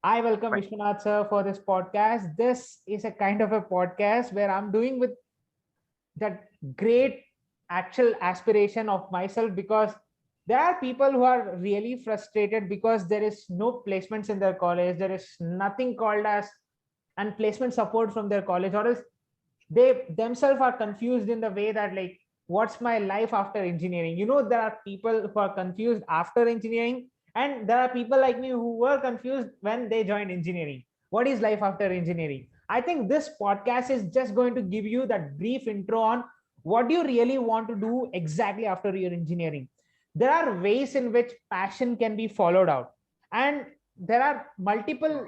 I welcome Fine. Vishwanath sir for this podcast. This is a kind of a podcast where I'm doing with that great actual aspiration of myself because there are people who are really frustrated because there is no placements in their college. There is nothing called as and placement support from their college, or else they themselves are confused in the way that like what's my life after engineering. There are people who are confused after engineering, and there are people like me who were confused when they joined engineering. What is life after engineering? I think this podcast is just going to give you that brief intro on what do you really want to do exactly after your engineering. There are ways in which passion can be followed out, and there are multiple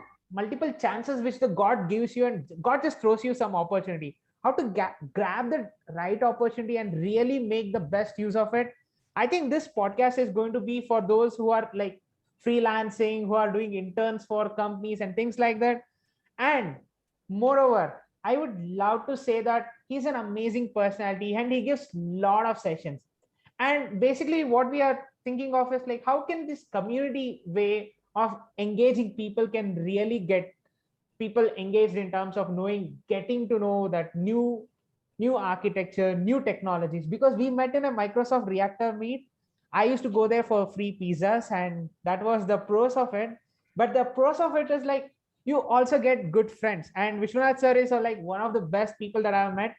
chances which the god gives you, and god just throws you some opportunity. How to grab the right opportunity and really make the best use of it. I think this podcast is going to be for those who are like freelancing, who are doing interns for companies and things like that. And moreover, I would love to say that he's an amazing personality and he gives lot of sessions. And basically what we are thinking of is like how can this community way of engaging people can really get people engaged in terms of getting to know that new architecture, new technologies. Because we met in a Microsoft Reactor meet. I used to go there for free pizzas, and that was the pros of it. But the pros of it is like you also get good friends. And Vishwanath sir is like one of the best people that I've met.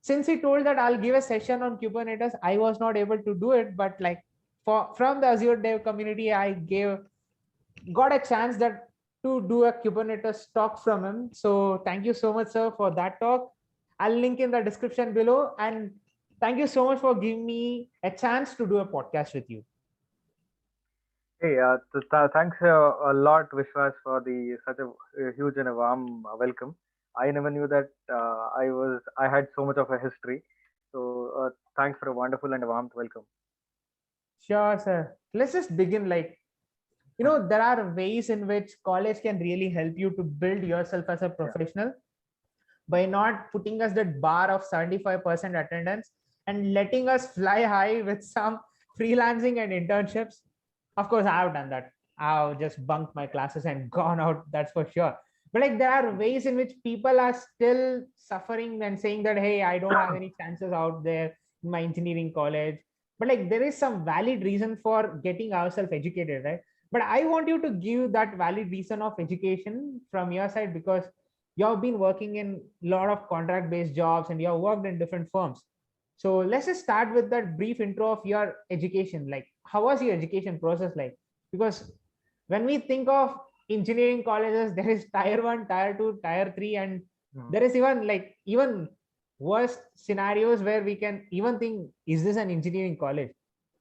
Since he told that I'll give a session on Kubernetes, I was not able to do it. But like from the Azure Dev community, I got a chance that to do a Kubernetes talk from him. So thank you so much, sir, for that talk. I'll link in the description below. And thank you so much for giving me a chance to do a podcast with you. Hey, thanks a lot, Vishwas, for the such a huge and a warm welcome. I never knew that I had so much of a history. So thanks for a wonderful and a warm welcome. Sure, sir. Let's just begin. Hmm. There are ways in which college can really help you to build yourself as a Yeah. professional by not putting us that bar of 75% attendance and letting us fly high with some freelancing and internships. Of course, I've done that. I've just bunked my classes and gone out, that's for sure. But like there are ways in which people are still suffering and saying that, hey, I don't have any chances out there in my engineering college. But like there is some valid reason for getting ourselves educated, right? But I want you to give that valid reason of education from your side, because you have been working in a lot of contract based jobs and you have worked in different firms. So let's just start with that brief intro of your education. Like, how was your education process like? Because when we think of engineering colleges, there is tier one, tier two, tier three, and Hmm. there is even worse scenarios where we can even think, is this an engineering college?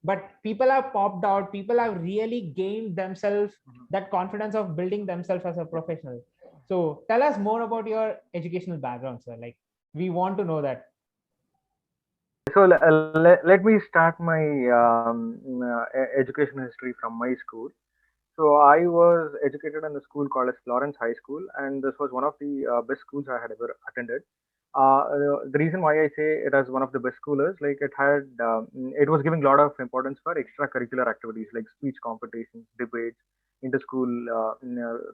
But people have popped out, people have really gained themselves Mhm. that confidence of building themselves as a Yeah. professional. So tell us more about your educational background, sir. Like we want to know that. So let me start my education history from my school. So I was educated in a school called as Florence High School, and this was one of the best schools I had ever attended. The reason why I say it as one of the best school is like it was giving a lot of importance for extracurricular activities like speech competitions, debates, inter-school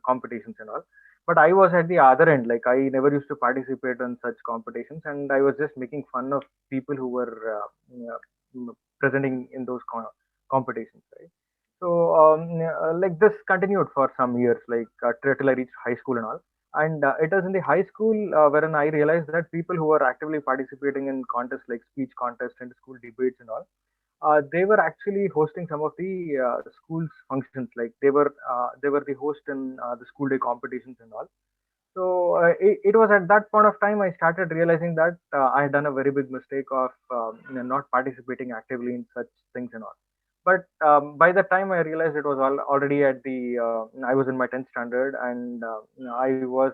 competitions and all. But I was at the other end, like I never used to participate in such competitions, and I was just making fun of people who were presenting in those competitions, right? So like this continued for some years, like till I reached high school and all. And it was in the high school wherein I realized that people who were actively participating in contests like speech contests and school debates and all, they were actually hosting some of the school's functions. Like they were the host in the school day competitions and all. So it was at that point of time I started realizing that I had done a very big mistake of not participating actively in such things and all. But by the time I realized it was already at I was in my 10th standard, and I was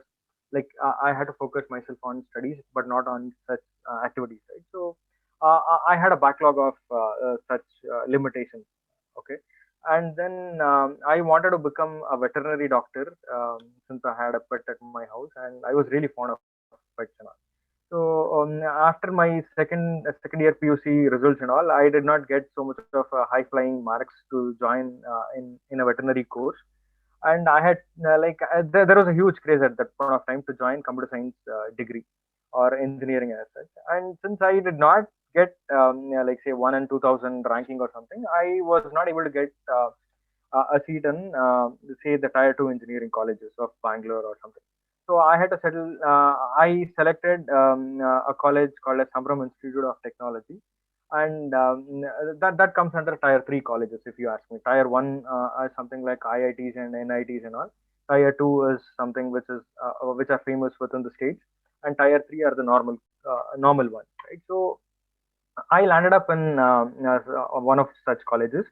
like I had to focus myself on studies, but not on such activities, right? So I had a backlog of such limitations. Okay, and then I wanted to become a veterinary doctor since I had a pet at my house, and I was really fond of pets and all. So after my second year PUC results and all, I did not get so much of high flying marks to join in a veterinary course. And I had there was a huge craze at that point of time to join computer science degree or engineering as such. And since I did not get like say 1 and 2000 ranking or something, I was not able to get a seat in say the tier 2 engineering colleges of Bangalore or something. So I had to settle. I selected a college called as Sambram Institute of Technology, and that comes under tier 3 colleges. If you ask me, tier 1 is something like IITs and NITs and all. Tier 2 is something which are famous within the states, and tier 3 are the normal ones, right? So I landed up in one of such colleges,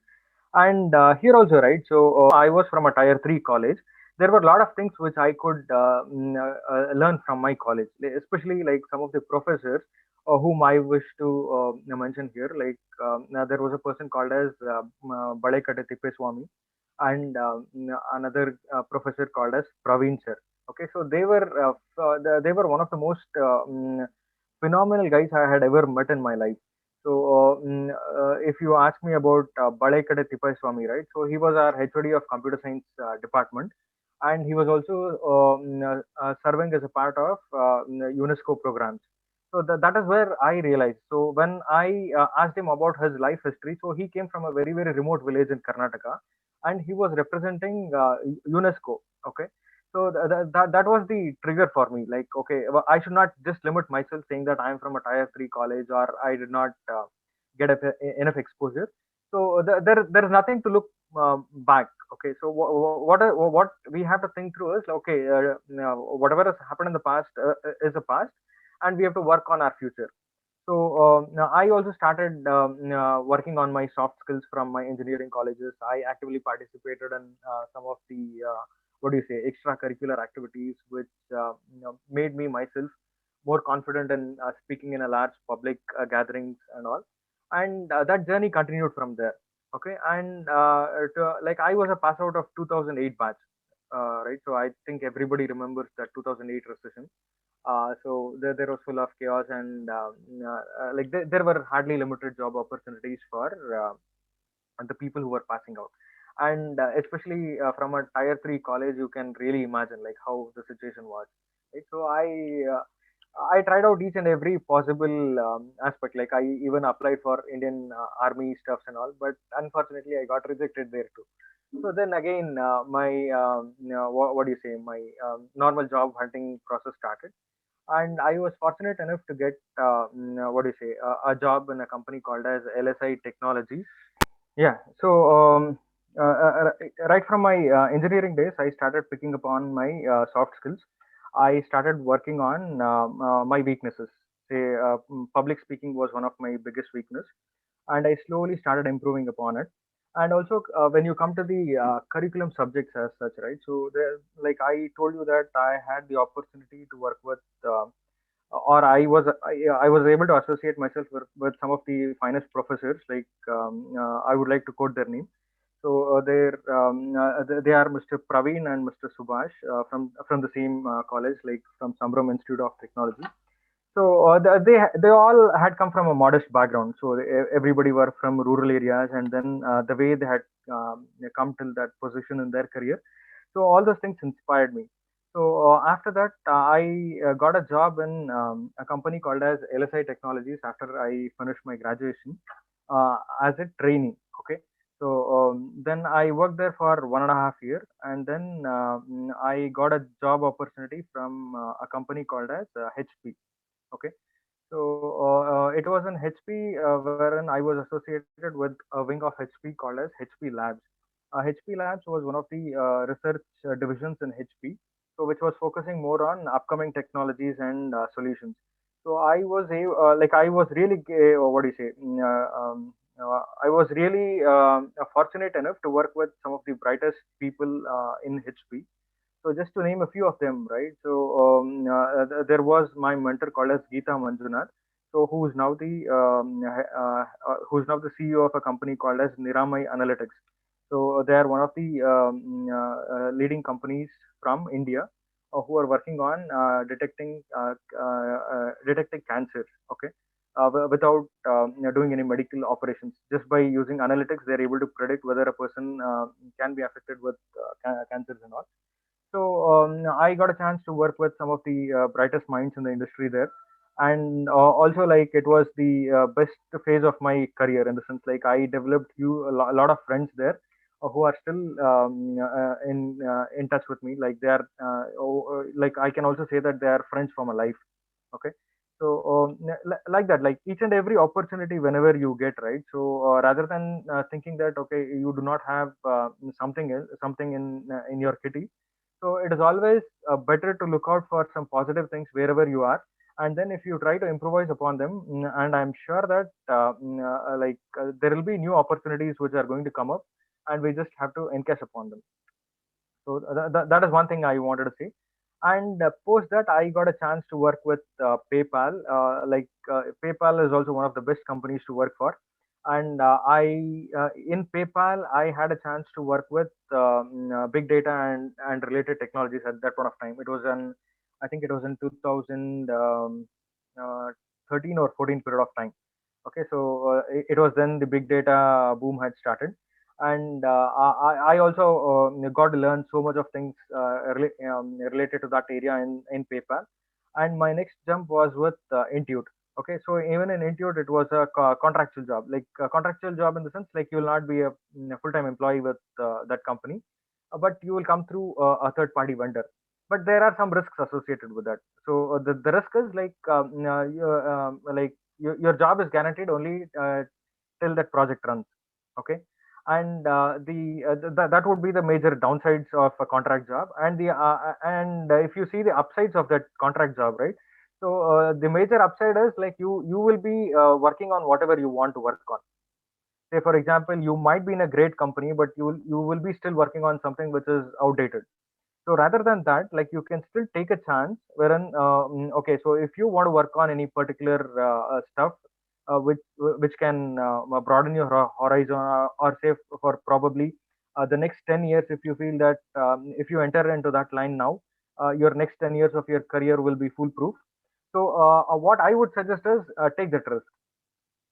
and here also, right? So I was from a tier 3 college. There were a lot of things which I could learn from my college, especially like some of the professors whom I wish to mention here. Like now there was a person called as Balekate Tippeswamy, and another professor called as Praveen sir. Okay, so they were one of the most phenomenal guys I had ever met in my life. So, if you ask me about Balekade Tipai Swami, right? So he was our HOD of Computer Science department, and he was also serving as a part of UNESCO programs. So that is where I realized. So when I asked him about his life history, so he came from a very remote village in Karnataka, and he was representing UNESCO. Okay, so that was the trigger for me. Like, okay, well, I should not just limit myself saying that I am from a tier 3 college or I did not get enough exposure. So there is nothing to look back. Okay, so what we have to think through is, okay, whatever has happened in the past is the past, and we have to work on our future. So now I also started working on my soft skills from my engineering colleges. I actively participated in some of the what do you say, extracurricular activities, which made me myself more confident in speaking in a large public gatherings and all. And that journey continued from there. Okay, and like I was a pass out of 2008 batch, right? So I think everybody remembers that 2008 recession. So there was full of chaos, and like there were hardly limited job opportunities for the people who were passing out. And especially from a tier 3 college, you can really imagine like how the situation was, right? So I tried out each and every possible aspect. Like I even applied for Indian army stuffs and all, but unfortunately I got rejected there too. So then again, my what do you say, my normal job hunting process started, and I was fortunate enough to get what do you say, a job in a company called as LSI Technologies. Yeah. So right from my engineering days, I started picking upon my soft skills. I started working on my weaknesses. Say, public speaking was one of my biggest weakness, and I slowly started improving upon it. And also, when you come to the curriculum subjects as such, right? So, there, like I told you that I had the opportunity to work with. Or I was able to associate myself with some of the finest professors. Like I would like to quote their name. So they are Mr. Praveen and Mr. Subhash from the same college, like from Sambram Institute of Technology. So they all had come from a modest background. So everybody were from rural areas, and then the way they had come till that position in their career. So all those things inspired me. So after that, I got a job in a company called as LSI Technologies after I finished my graduation as a trainee. Okay. So then I worked there for 1.5 year, and then I got a job opportunity from a company called as HP. Okay. So it was an HP wherein I was associated with a wing of HP called as HP Labs. HP Labs was one of the research divisions in HP, so which was focusing more on upcoming technologies and solutions. So I was really what do you say? I was really fortunate enough to work with some of the brightest people in HP. So just to name a few of them, right? So there was my mentor called as Geeta Manjunath. So who's now the CEO of a company called as Niramai Analytics. So they are one of the leading companies from India who are working on detecting cancer. Okay. without doing any medical operations. Just by using analytics, they're able to predict whether a person can be affected with cancers and all. So I got a chance to work with some of the brightest minds in the industry there, and also like it was the best phase of my career, in the sense like I developed a lot of friends there who are still in touch with me. Like they are like I can also say that they are friends for my life. Okay. So like that, like each and every opportunity whenever you get, right? So rather than thinking that okay, you do not have something in your kitty, so it is always better to look out for some positive things wherever you are, and then if you try to improvise upon them, and I'm sure that there will be new opportunities which are going to come up, and we just have to encash upon them. So that is one thing I wanted to say. And post that, I got a chance to work with PayPal. PayPal is also one of the best companies to work for. And I in PayPal, I had a chance to work with big data and related technologies at that point of time. It was I think it was in 2013 or 14 period of time. Okay, so it was then the big data boom had started, and I also got to learn so much of things related to that area in PayPal. And my next jump was with Intuit. Okay, so even in Intuit, it was a contractual job, like a contractual job in the sense like you will not be a full-time employee with that company, but you will come through a third-party vendor. But there are some risks associated with that. So the risk is like your job is guaranteed only till that project runs. Okay. And that would be the major downsides of a contract job. And the and if you see the upsides of that contract job, right? So the major upside is like you will be working on whatever you want to work on. Say for example, you might be in a great company, but you will be still working on something which is outdated. So rather than that, like you can still take a chance wherein okay, so if you want to work on any particular stuff which can broaden your horizon, or say for probably the next 10 years, if you feel that if you enter into that line now, your next 10 years of your career will be foolproof. So what I would suggest is take that risk,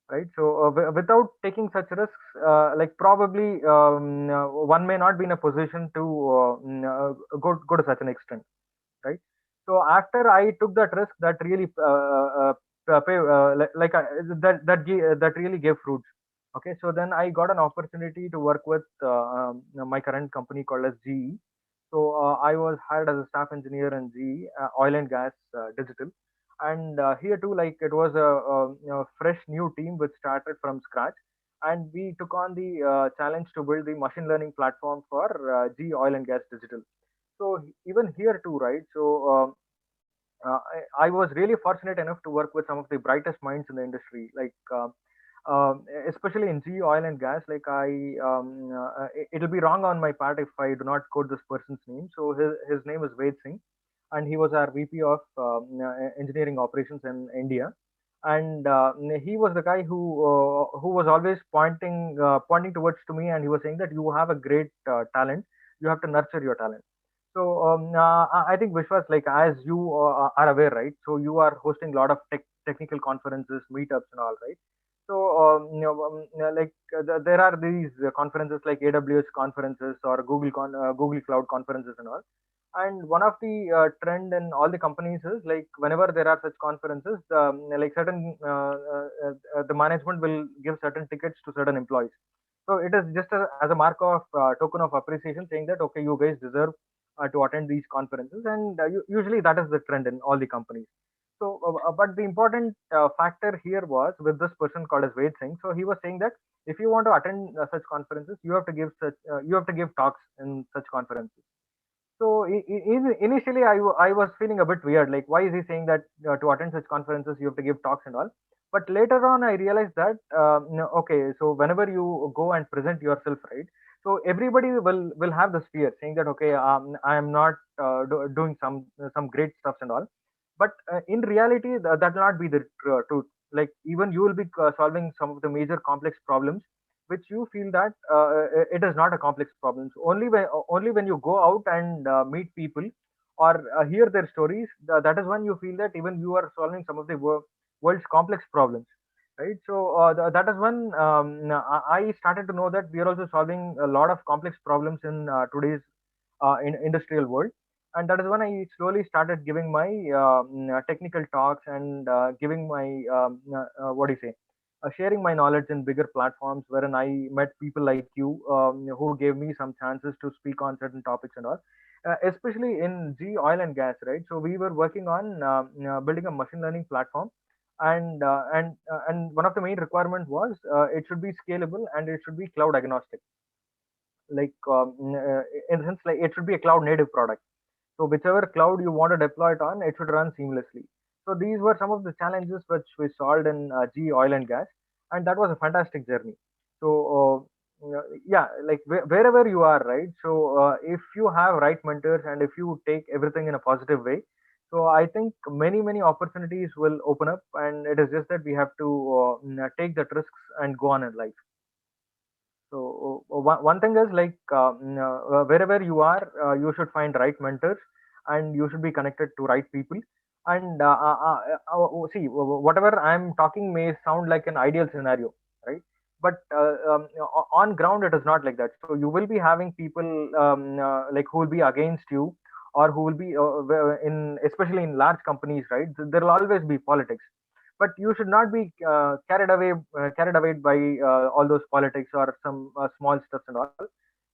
right? So without taking such risks, like probably one may not be in a position to go to such an extent, right? So after I took that risk, that really that really gave fruits. Okay, so then I got an opportunity to work with my current company called as GE. So I was hired as a staff engineer in GE, oil and gas digital. And here too, like it was a fresh new team which started from scratch, and we took on the challenge to build the machine learning platform for GE oil and gas digital. So even here too, right? So I was really fortunate enough to work with some of the brightest minds in the industry, like especially in GE oil and gas. Like it'll be wrong on my part if I do not quote this person's name. So his name is Ved Singh, and he was our VP of engineering operations in India. And he was the guy who was always pointing towards to me, and he was saying that you have a great talent. You have to nurture your talent. So I think Vishwas, like as you are aware, right? So you are hosting a lot of technical conferences, meetups, and all, right? So there are these conferences like AWS conferences or Google Cloud conferences and all. And one of the trend in all the companies is like whenever there are such conferences, like certain the management will give certain tickets to certain employees. So it is just as a mark of token of appreciation, saying that okay, you guys deserve to attend these conferences, and usually that is the trend in all the companies. So, but the important factor here was with this person called as Ved Singh. So he was saying that if you want to attend such conferences, you have to give talks in such conferences. So initially, I was feeling a bit weird. Like, why is he saying that to attend such conferences you have to give talks and all? But later on, I realized that no, okay, so whenever you go and present yourself, right? So everybody will have this fear, saying that okay, I am not doing some great stuffs and all. But in reality, that will not be the truth. Like even you will be solving some of the major complex problems which you feel that it is not a complex problem. So only when you go out and meet people or hear their stories, that is when you feel that even you are solving some of the world's complex problems, right? So that is when I started to know that we are also solving a lot of complex problems in today's industrial world. And that is when I slowly started giving my technical talks and giving my what do you say, sharing my knowledge in bigger platforms, wherein I met people like you, who gave me some chances to speak on certain topics and all, especially in oil and gas, right? So we were working on building a machine learning platform, and one of the main requirement was it should be scalable and it should be cloud agnostic, like in the sense like it should be a cloud native product. So whichever cloud you want to deploy it on, it should run seamlessly. So these were some of the challenges which we solved in oil and gas, and that was a fantastic journey. So yeah, like wherever you are, right? So if you have right mentors and if you take everything in a positive way, so I think many opportunities will open up, and it is just that we have to take that risks and go on in life. So one thing is like wherever you are, you should find right mentors, and you should be connected to right people. And see, whatever I'm talking may sound like an ideal scenario, right? But on ground, it is not like that. So you will be having people like who will be against you, or who will be in, especially in large companies, right? There will always be politics, but you should not be carried away by all those politics or some small stuff and all.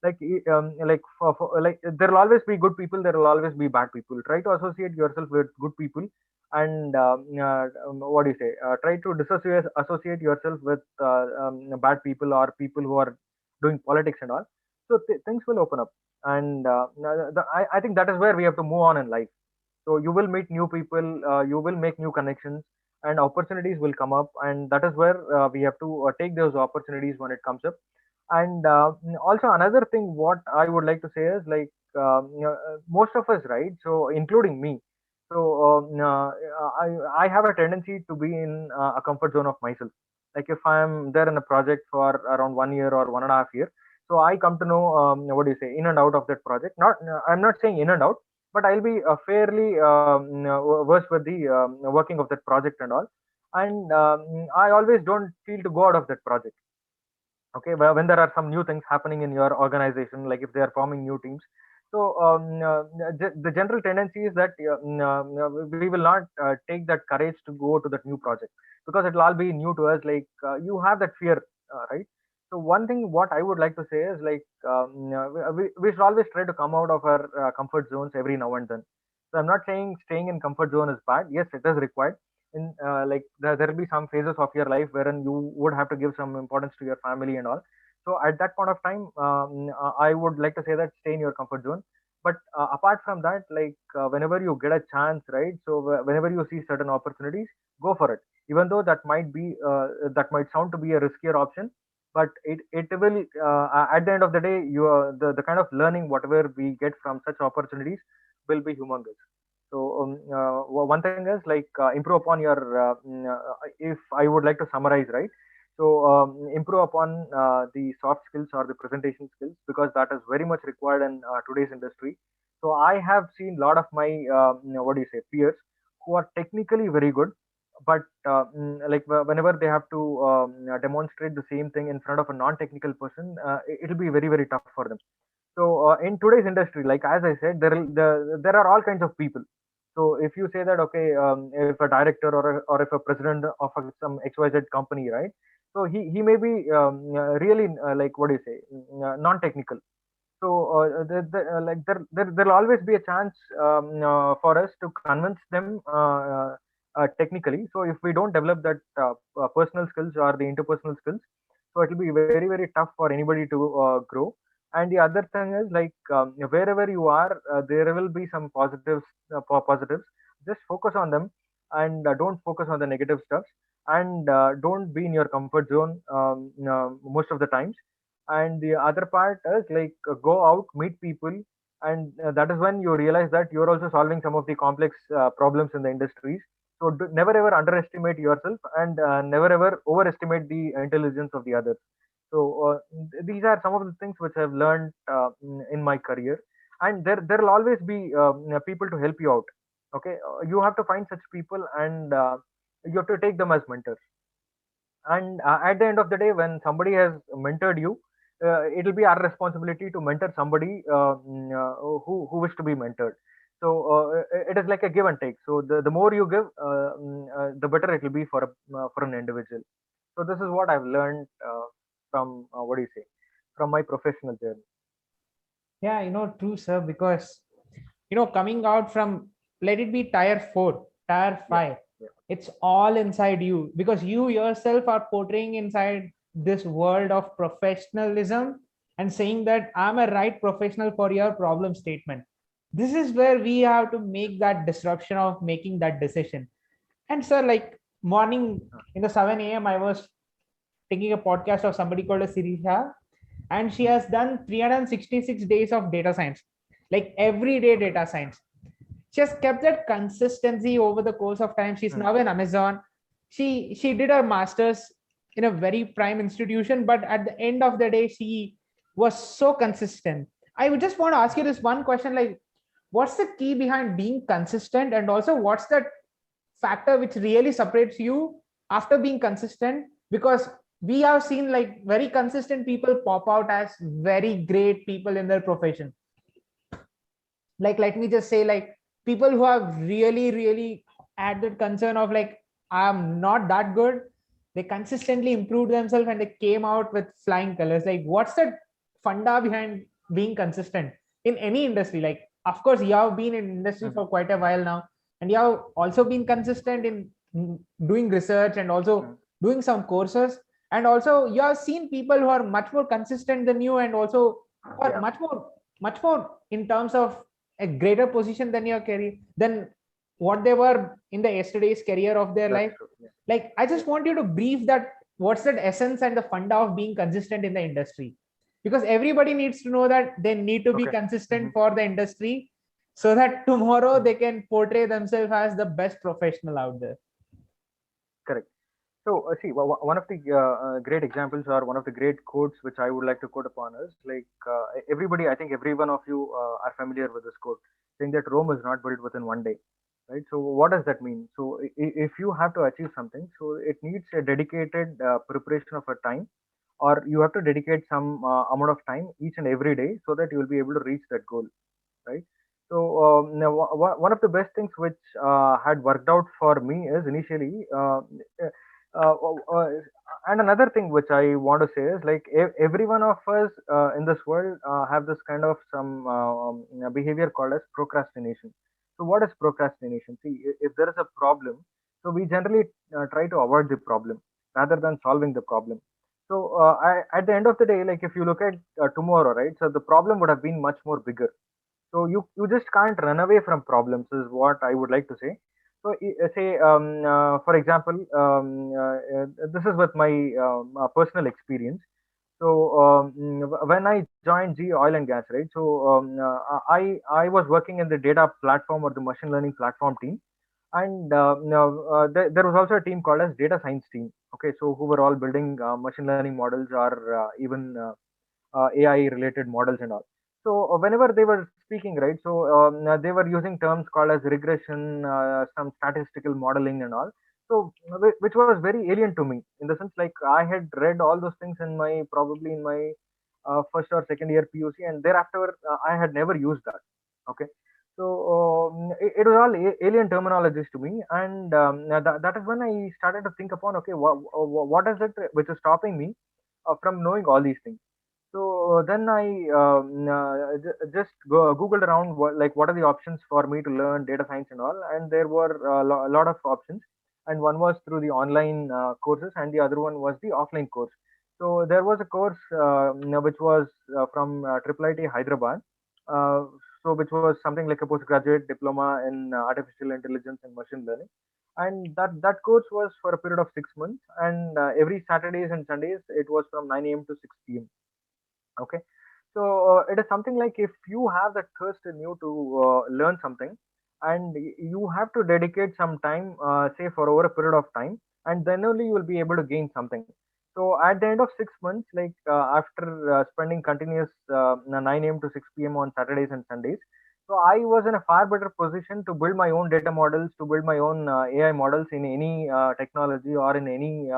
Like like there will always be good people, there will always be bad people. Try to associate yourself with good people, and what do you say, try to associate yourself with bad people or people who are doing politics and all. So things will open up, and I think that is where we have to move on in life. So you will meet new people, you will make new connections, and opportunities will come up, and that is where we have to take those opportunities when it comes up. And also another thing what I would like to say is like most of us, right? So including me. So I have a tendency to be in a comfort zone of myself. Like if I'm there in a project for around 1 year or 1.5 year, so I come to know what do you say, in and out of that project. Not I'm not saying in and out, but I'll be fairly versed with the working of that project and all. And I always don't feel to go out of that project. Okay, well, when there are some new things happening in your organization, like if they are forming new teams, so the general tendency is that we will not take that courage to go to that new project, because it will all be new to us. Like you have that fear, right? So one thing what I would like to say is like we should always try to come out of our comfort zones every now and then. So I'm not saying staying in comfort zone is bad. Yes, it is required in like there will be some phases of your life wherein you would have to give some importance to your family and all. So at that point of time, I would like to say that stay in your comfort zone. But apart from that, like whenever you get a chance, right? So whenever you see certain opportunities, go for it, even though that might sound to be a riskier option. But it will at the end of the day, the kind of learning whatever we get from such opportunities will be humongous. So one thing is like improve upon your. If I would like to summarize, right? So improve upon the soft skills or the presentation skills, because that is very much required in today's industry. So I have seen a lot of my what do you say, peers who are technically very good, but like whenever they have to demonstrate the same thing in front of a non-technical person, it'll be very tough for them. So in today's industry, like as I said, there are all kinds of people. So if you say that okay, if a director or if a president of some XYZ company, right? So he may be really like what do you say, non-technical. So like there'll always be a chance for us to convince them technically. So if we don't develop that personal skills or the interpersonal skills, so it will be very tough for anybody to grow. And the other thing is like wherever you are, there will be some positives. Just focus on them, and don't focus on the negative stuff, and don't be in your comfort zone most of the times. And the other part is like go out, meet people, and that is when you realize that you're also solving some of the complex problems in the industries. So never ever underestimate yourself, and never ever overestimate the intelligence of the others. So these are some of the things which I've learned in my career. And there will always be people to help you out. Okay, you have to find such people, and you have to take them as mentors. And at the end of the day, when somebody has mentored you, it will be our responsibility to mentor somebody who wish to be mentored. So it is like a give and take. So the more you give, the better it will be for an individual. So this is what I've learned from what do you say, from my professional journey. Yeah, true, sir, because coming out from, let it be tier 4, tier Yeah, 5, yeah, it's all inside you, because you yourself are portraying inside this world of professionalism and saying that I'm a right professional for your problem statement. This is where we have to make that disruption of making that decision. And sir, like morning in the 7 a.m., I was taking a podcast of somebody called a Sirisha, and she mhm, has done 366 days of data science, like everyday okay, data science. She has kept that consistency over the course of time. She's mm, now in Amazon. She did her masters in a very prime institution, but at the end of the day, she was so consistent. I would just want to ask you this one question, like, what's the key behind being consistent, and also what's that factor which really separates you after being consistent? Because we have seen like very consistent people pop out as very great people in their profession. Like, let me just say, like, people who have really had that concern of like, I'm not that good, they consistently improved themselves and they came out with flying colors. Like, what's the funda behind being consistent in any industry? Like, of course you have been in industry mhm, for quite a while now, and you have also been consistent in doing research and also mm, doing some courses, and also you have seen people who are much more consistent than you, and also are yeah, much more in terms of a greater position than your career, than what they were in the yesterday's career of their that's life. true. Yeah, Like, I yeah. just want you to brief that what's that essence and the funda of being consistent in the industry, because everybody needs to know that they need to be Okay. consistent Hmm. for the industry, so that tomorrow Hmm. they can portray themselves as the best professional out there. Correct. So, see, one of the great examples or one of the great quotes which I would like to quote upon is like everybody, I think every one of you are familiar with this quote, saying that Rome is not built within one day, right? So, what does that mean? So, if you have to achieve something, so it needs a dedicated preparation of a time, or you have to dedicate some amount of time each and every day so that you will be able to reach that goal, right? So now, one of the best things which had worked out for me is initially, uh, uh, uh, and another thing which I want to say is like every one of us in this world have this kind of some behavior called as procrastination. So what is procrastination? See, if there is a problem, so we generally try to avoid the problem rather than solving the problem. So at the end of the day, like if you look at tomorrow, right? So the problem would have been much more bigger, so you just can't run away from problems is what I would like to say. So say for example, this is with my personal experience. So when I joined G Oil and Gas, right? So I was working in the data platform or the machine learning platform team, and there was also a team called as data science team. Okay, so who were all building machine learning models or even AI related models and all. So whenever they were speaking, right, so they were using terms called as regression, some statistical modeling and all. So which was very alien to me in the sense like I had read all those things in my probably in my first or second year PUC, and thereafter I had never used that. Okay. So it was all alien terminologies to me, and that is when I started to think upon, okay, what is it which is stopping me from knowing all these things. So then I just googled around like what are the options for me to learn data science and all, and there were a lot of options, and one was through the online courses, and the other one was the offline course. So there was a course which was from IIIT Hyderabad, uh, so which was something like a postgraduate diploma in artificial intelligence and machine learning, and that course was for a period of 6 months, and every Saturdays and Sundays it was from 9 a.m. to 6 p.m. Okay. So it is something like if you have that thirst in you to learn something, and you have to dedicate some time, say for over a period of time, and then only you will be able to gain something. So at the end of 6 months, like after spending continuous 9 a.m. to 6 p.m. on Saturdays and Sundays, So I was in a far better position to build my own data models, to build my own AI models in any technology or in any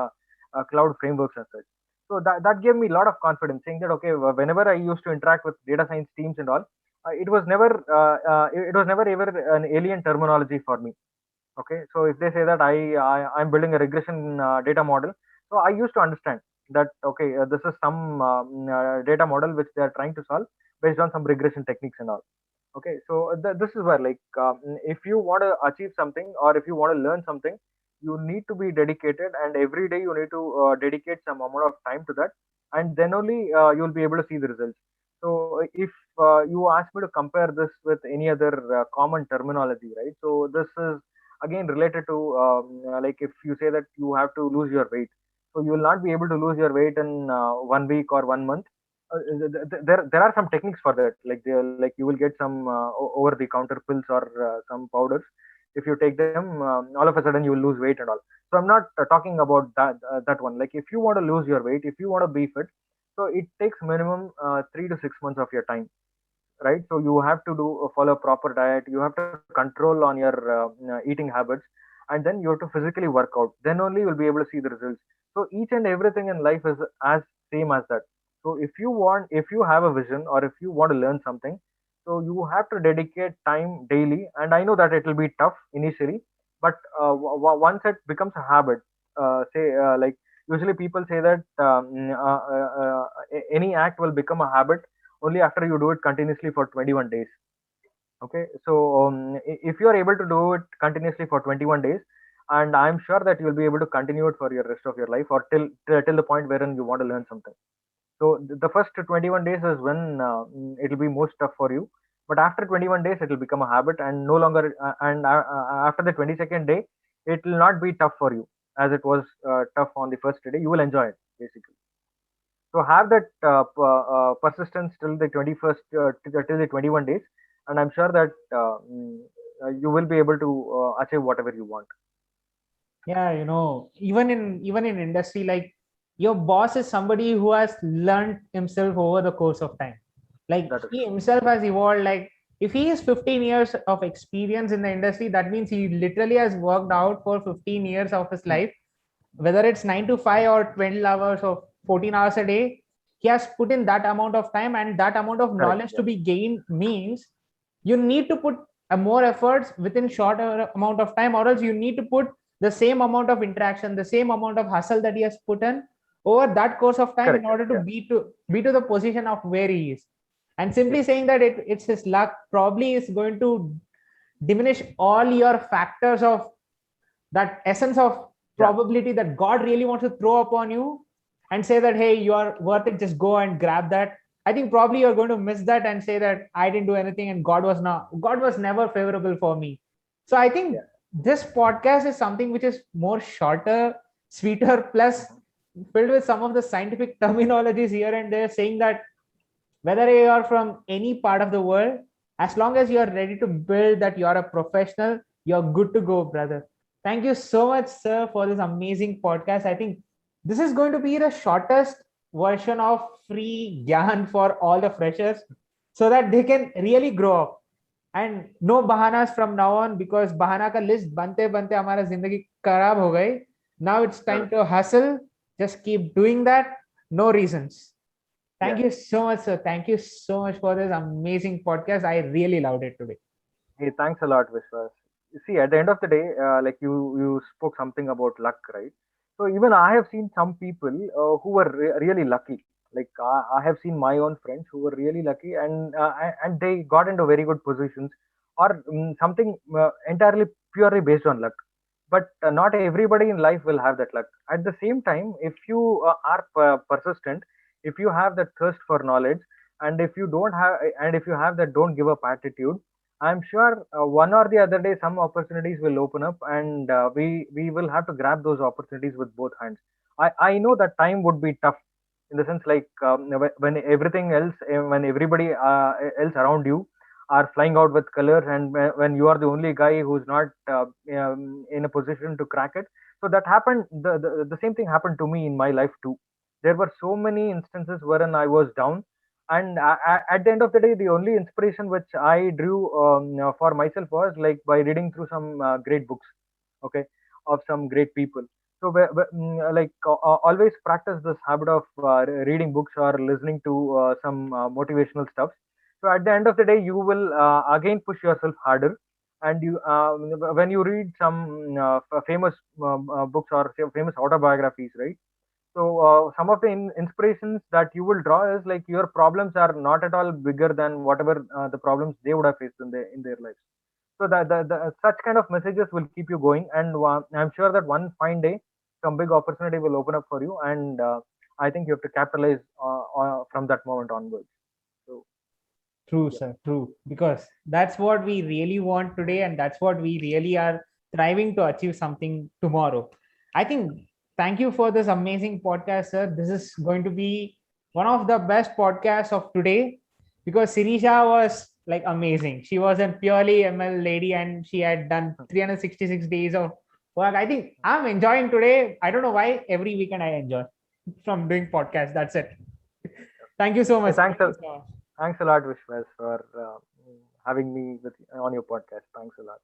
cloud frameworks as such. So that gave me a lot of confidence, saying that okay, whenever I used to interact with data science teams and all, it was never ever an alien terminology for me. Okay, so if they say that I'm building a regression data model, so I used to understand that okay, this is some data model which they are trying to solve based on some regression techniques and all. Okay, so this is where like if you want to achieve something or if you want to learn something, you need to be dedicated, and every day you need to dedicate some amount of time to that, and then only you'll be able to see the results. So if you ask me to compare this with any other common terminology, right? So this is again related to like if you say that you have to lose your weight, so you will not be able to lose your weight in 1 week or 1 month. There are some techniques for that, like like you will get some over the counter pills or some powders. If you take them, all of a sudden you will lose weight and all. So I'm not talking about that one. Like if you want to lose your weight, if you want to be fit, so it takes minimum 3 to 6 months of your time, right? So you have to do follow a proper diet, you have to control on your eating habits, and then you have to physically work out, then only you'll be able to see the results. So each and everything in life is as same as that. So if you have a vision or if you want to learn something, so you have to dedicate time daily, and I know that it will be tough initially, but once it becomes a habit, say like usually people say that any act will become a habit only after you do it continuously for 21 days. Okay, so if you are able to do it continuously for 21 days, and I'm sure that you'll be able to continue it for your rest of your life, or till the point wherein you want to learn something. So the first 21 days is when it'll be most tough for you, but after 21 days it will become a habit, and no longer and after the 22nd day it will not be tough for you as it was tough on the first day. You will enjoy it basically. So have that persistence till the 21st, till the 21 days, and I'm sure that you will be able to achieve whatever you want. Yeah, even in industry, like your boss is somebody who has learned himself over the course of time. Like That is he true. himself has evolved. Like if he has 15 years of experience in the industry, that means he literally has worked out for 15 years of his life, whether it's 9 to 5 or 12 hours or 14 hours a day. He has put in that amount of time, and that amount of Correct. knowledge Yeah. to be gained means you need to put a more efforts within shorter amount of time, or else you need to put the same amount of interaction, the same amount of hustle that he has put in over that course of time in Correct. order to Yeah. be to the position of where he is. And simply Yes. saying that it's his luck probably is going to diminish all your factors of that essence of Yeah. probability that God really wants to throw upon you and say that, hey, you are worth it, just go and grab that. I think probably you're going to miss that and say that I didn't do anything and God was never favorable for me. So I think Yeah. this podcast is something which is more shorter, sweeter, plus Mhm. filled with some of the scientific terminologies here and there, saying that whether you are from any part of the world, as long as you are ready to build that you're a professional, you're good to go, brother. Thank you so much, sir, for this amazing podcast. I think this is going to be the shortest version of free gyan for all the freshers so that they can really grow up. And no bahanas from now on, because bahana ka list bante bante हमारा जिंदगी खराब हो गई. Now it's That time is to hustle. Just keep doing that. No reasons. yeah. Thank you so much, sir. Thank you so much for this amazing podcast. I really loved it today. Hey, thanks a lot, Vishwas. You see, at the end of the day, like you spoke something about luck, right? So even I have seen some people who were really lucky. Like I have seen my own friends who were really lucky, and they got into very good positions, or something entirely purely based on luck. But not everybody in life will have that luck. At the same time, if you are persistent, if you have that thirst for knowledge, and if you have that don't give up attitude, I'm sure one or the other day some opportunities will open up, and we will have to grab those opportunities with both hands. I know that time would be tough, in the sense like when everything else, when everybody else around you are flying out with colors, and when you are the only guy who's not in a position to crack it. So that happened. The same thing happened to me in my life too. There were so many instances wherein I was down, And at the end of the day, the only inspiration which I drew for myself was like by reading through some great books, okay, of some great people. So always practice this habit of reading books or listening to some motivational stuff. So at the end of the day, you will again push yourself harder. And you when you read some famous books or famous autobiographies, right? So some of the inspirations that you will draw is like your problems are not at all bigger than whatever the problems they would have faced in their lives. So such kind of messages will keep you going, and I'm sure that one fine day some big opportunity will open up for you, and I think you have to capitalize from that moment onwards. So True, yeah. sir. True. Because that's what we really want today, and that's what we really are striving to achieve something tomorrow. I think thank you for this amazing podcast, sir. This is going to be one of the best podcasts of today because Sirisha was like amazing. She was a purely ML lady and she had done 366 days of work. I think I'm enjoying today. I don't know why every weekend I enjoy from doing podcast. That's it. Thank you so Hey, much. Thank you so much. thanks a lot, Vishwas, for having me on your podcast. Thanks a lot.